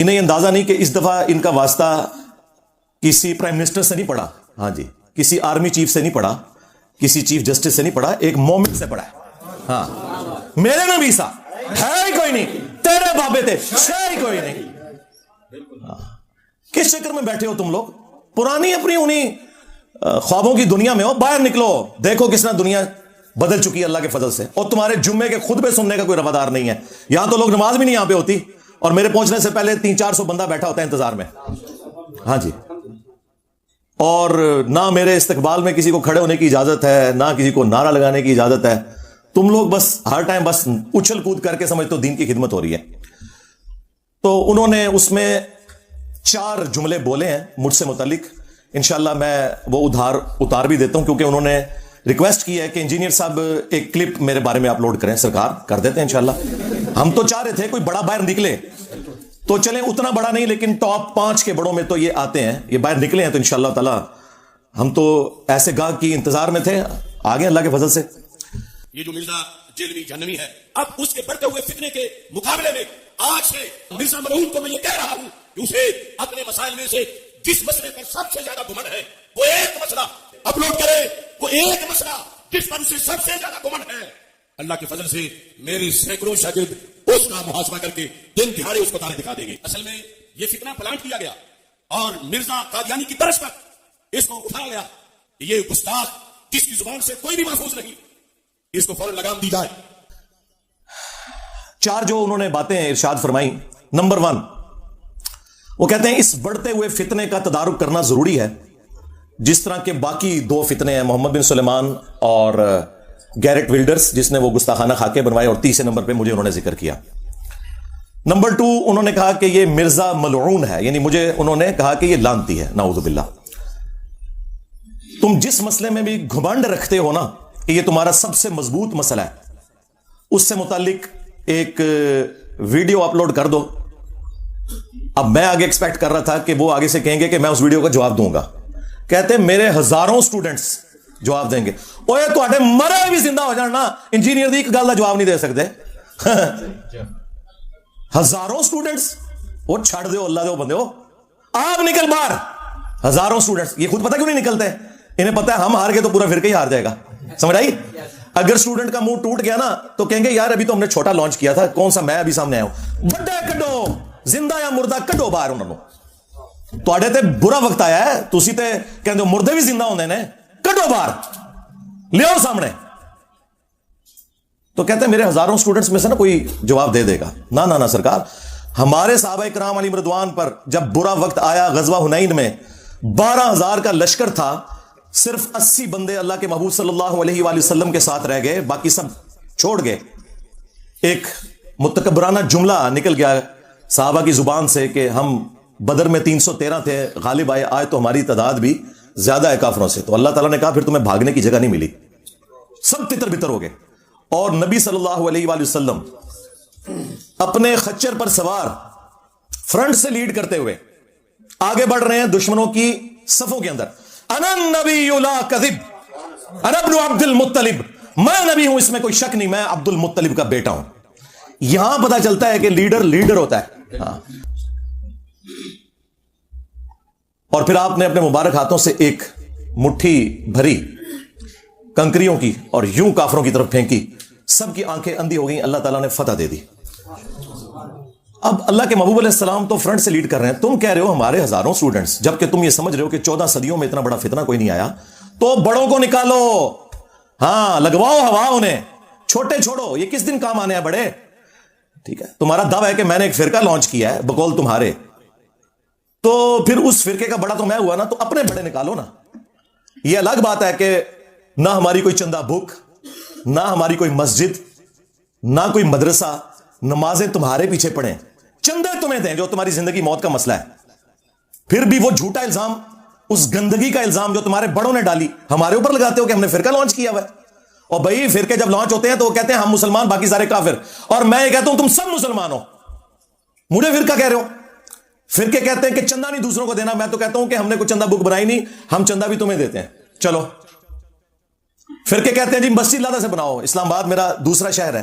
انہیں اندازہ نہیں کہ اس دفعہ ان کا واسطہ کسی پرائم منسٹر سے نہیں پڑا، ہاں جی، کسی آرمی چیف سے نہیں پڑا، کسی چیف جسٹس سے نہیں پڑا، ایک مومن سے پڑا ہے۔ ہاں، میرے نبی سا ہے ہی کوئی نہیں، تیرے بابے تھے ہے ہی کوئی نہیں۔ کس شکر میں بیٹھے ہو تم لوگ؟ پرانی اپنی انہیں خوابوں کی دنیا میں ہو، باہر نکلو، دیکھو کس طرح دنیا بدل چکی ہے اللہ کے فضل سے، اور تمہارے جمعے کے خطبے سننے کا کوئی روادار نہیں ہے۔ یہاں تو لوگ نماز بھی نہیں یہاں پہ ہوتی، اور میرے پہنچنے سے پہلے 300-400 بندہ بیٹھا ہوتا ہے انتظار میں، ہاں جی، اور نہ میرے استقبال میں کسی کو کھڑے ہونے کی اجازت ہے، نہ کسی کو نعرہ لگانے کی اجازت ہے۔ تم لوگ بس ہر ٹائم بس اچھل کود کر کے سمجھتے ہو دین کی خدمت ہو رہی ہے۔ تو انہوں نے اس میں 4 جملے بولے ہیں مجھ سے متعلق، انشاءاللہ میں وہ اتار بھی دیتا ہوں، کیونکہ انہوں نے ریکویسٹ کی ہے کہ انجینئر صاحب ایک کلپ میرے بارے میں اپلوڈ کریں۔ سرکار کر دیتے ہیں انشاءاللہ۔ ہم تو چاہ رہے تھے کوئی بڑا باہر نکلے تو چلیں، اتنا بڑا نہیں لیکن ٹاپ 5 کے بڑوں میں تو یہ آتے ہیں، یہ باہر نکلے ہیں تو انشاءاللہ تعالی ہم تو ایسے گاہ کی انتظار میں تھے، آگے اللہ کے فضل سے۔ یہ جو مرزا جیلوی جہنمی ہے، اب اس کے بڑھتے ہوئے فتنے کے مقابلے میں آج سے مرزا ملعون کو میں یہ کہہ رہا ہوں کہ اسے اپنے مسائل میں سے جس مسئلے پر سب سے زیادہ گمن ہے وہ ایک مسئلہ اپلوڈ کرے، وہ ایک مسئلہ جس پر اسے سب سے زیادہ گمن ہے۔ اللہ کے فضل سے میری سینکڑوں شاگرد اس کا محاسبہ کر کے دن دہاڑے اس کو تارے دکھا دیں گے۔ اصل میں یہ فتنہ پلانٹ کیا گیا اور مرزا قادیانی کی طرز پر اس کو اٹھایا گیا، یہ گستاخ جس کی زبان سے کوئی بھی محفوظ نہیں، اس کو فوراً لگام دی جائے۔ 4 جو انہوں نے باتیں ارشاد فرمائی، نمبر 1 وہ کہتے ہیں اس بڑھتے ہوئے فتنے کا تدارک کرنا ضروری ہے، جس طرح کے باقی 2 فتنے ہیں، محمد بن سلیمان اور گیرٹ ولڈرز جس نے وہ گستاخانہ خاکے بنوائے، اور تیسرے نمبر پہ مجھے انہوں نے ذکر کیا۔ نمبر 2 انہوں نے کہا کہ یہ مرزا ملعون ہے، یعنی مجھے انہوں نے کہا کہ یہ لعنتی ہے، نعوذ باللہ۔ تم جس مسئلے میں بھی گھمنڈ رکھتے ہو نا کہ یہ تمہارا سب سے مضبوط مسئلہ ہے، اس سے متعلق ایک ویڈیو اپلوڈ کر دو۔ اب میں آگے ایکسپیکٹ کر رہا تھا کہ وہ آگے سے کہیں گے کہ میں اس ویڈیو کا جواب دوں گا، کہتے ہیں میرے ہزاروں سٹوڈنٹس جواب دیں گے۔ اوے تواڈے مرے بھی زندہ ہو جان نا، انجینئر دی ایک گل دا جواب نہیں دے سکتے۔ ہزاروں سٹوڈنٹس، وہ چھڑ دیو اللہ دے بندے ہو، آپ نکل باہر۔ ہزاروں سٹوڈنٹس، یہ خود پتہ کیوں نہیں نکلتے؟ انہیں پتہ ہے ہم ہار گئے تو پورا فرقہ ہی ہار جائے گا، سمجھ آئی؟ اگر سٹوڈنٹ کا منہ ٹوٹ گیا نا تو کہیں گے یار ابھی تو ہم نے چھوٹا لانچ کیا تھا، کون سا میں ابھی سامنے آیا ہوں۔ بڑے کڈو، زندہ یا مردہ کڈو باہر انہوں نے۔ تواڈے تے برا وقت آیا ہے، تسی تے کہندے ہو مردے بھی زندہ ہوندے نے، کڈو باہر، لیاؤ سامنے۔ تو کہتے ہیں میرے ہزاروں سٹوڈنٹس میں سے نا کوئی جواب دے دے گا۔ نہ نہ نہ سرکار، ہمارے صحابہ کرام علیہم رضوان پر جب برا وقت آیا غزوہ حنین میں 12,000 کا لشکر تھا، صرف 80 بندے اللہ کے محبوب صلی اللہ علیہ وآلہ وسلم کے ساتھ رہ گئے، باقی سب چھوڑ گئے۔ ایک متکبرانہ جملہ نکل گیا صحابہ کی زبان سے کہ ہم بدر میں 313 تھے، غالب آئے تو ہماری تعداد بھی زیادہ ہے کافروں سے۔ تو اللہ تعالیٰ نے کہا پھر تمہیں بھاگنے کی جگہ نہیں ملی، سب تتر بتر ہو گئے۔ اور نبی صلی اللہ علیہ وآلہ وسلم اپنے خچر پر سوار فرنٹ سے لیڈ کرتے ہوئے آگے بڑھ رہے ہیں دشمنوں کی صفوں کے اندر۔ انا النبی لا کذب انا ابن عبد المطلب، میں نبی ہوں اس میں کوئی شک نہیں، میں عبد المطلب کا بیٹا ہوں۔ یہاں پتا چلتا ہے کہ لیڈر ہوتا ہے۔ ہاں، اور پھر آپ نے اپنے مبارک ہاتھوں سے ایک مٹھی بھری کنکریوں کی اور یوں کافروں کی طرف پھینکی، سب کی آنکھیں اندھی ہو گئیں، اللہ تعالیٰ نے فتح دے دی۔ اب اللہ کے محبوب علیہ السلام تو فرنٹ سے لیڈ کر رہے ہیں، تم کہہ رہے ہو ہمارے ہزاروں سٹوڈنٹس، جبکہ تم یہ سمجھ رہے ہو کہ 14 صدیوں میں اتنا بڑا فتنہ کوئی نہیں آیا۔ تو بڑوں کو نکالو، ہاں لگواؤ ہوا انہیں، چھوٹے چھوڑو، یہ کس دن کام آنے ہیں بڑے؟ ٹھیک ہے، تمہارا دعویٰ ہے کہ میں نے ایک فرقہ لانچ کیا ہے بقول تمہارے، تو پھر اس فرقے کا بڑا تو میں ہوا نا، تو اپنے بڑے نکالو نا۔ یہ الگ بات ہے کہ نہ ہماری کوئی چندہ بک، نہ ہماری کوئی مسجد، نہ کوئی مدرسہ، نمازیں تمہارے پیچھے پڑھیں، چندے تمہیں دیں جو تمہاری زندگی موت کا مسئلہ ہے۔ پھر بھی وہ جھوٹا الزام، اس گندگی کا الزام جو تمہارے بڑوں نے ڈالی ہمارے اوپر لگاتے ہو کہ ہم نے فرقہ لانچ کیا ہوا ہے۔ اور بھائی فرقے جب لانچ ہوتے ہیں تو وہ کہتے ہیں ہم مسلمان باقی سارے کافر، اور میں یہ کہتا ہوں تم سب مسلمان ہو، مجھے فرقہ کہہ رہے ہو۔ فرقے کہتے ہیں کہ چندہ نہیں دوسروں کو دینا، میں تو کہتا ہوں کہ ہم نے کوئی چندہ بک بنائی نہیں، ہم چندہ بھی تمہیں دیتے ہیں، چلو۔ فرقے کہتے ہیں جی مسجد لادہ سے بناؤ، اسلام آباد میرا دوسرا شہر ہے،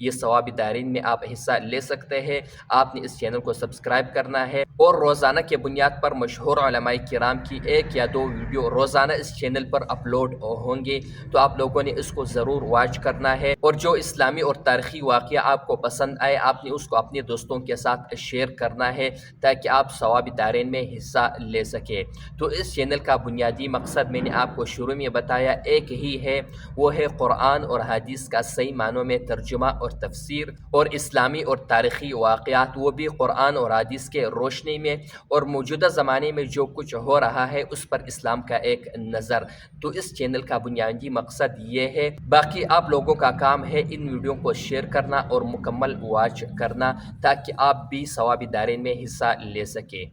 یہ ثوابی دارین میں آپ حصہ لے سکتے ہیں. آپ نے اس چینل کو سبسکرائب کرنا ہے اور روزانہ کے بنیاد پر مشہور علماء کرام کی 1 یا 2 ویڈیو روزانہ اس چینل پر اپلوڈ ہوں گے، تو آپ لوگوں نے اس کو ضرور واچ کرنا ہے. اور جو اسلامی اور تاریخی واقعہ آپ کو پسند آئے آپ نے اس کو اپنے دوستوں کے ساتھ شیئر کرنا ہے تاکہ آپ ثوابی دارین میں حصہ لے سکیں. تو اس چینل کا بنیادی مقصد میں نے آپ کو شروع میں بتایا ایک ہی ہے، وہ ہے قرآن اور حدیث کا صحیح معنوں میں ترجمہ اور تفسیر، اور اسلامی اور تاریخی واقعات وہ بھی قرآن اور حدیث کے روشنی میں، اور موجودہ زمانے میں جو کچھ ہو رہا ہے اس پر اسلام کا ایک نظر. تو اس چینل کا بنیادی مقصد یہ ہے. باقی آپ لوگوں کا کام ہے ان ویڈیو کو شیئر کرنا اور مکمل واچ کرنا تاکہ آپ بھی ثوابی دارین میں حصہ لے سکیں.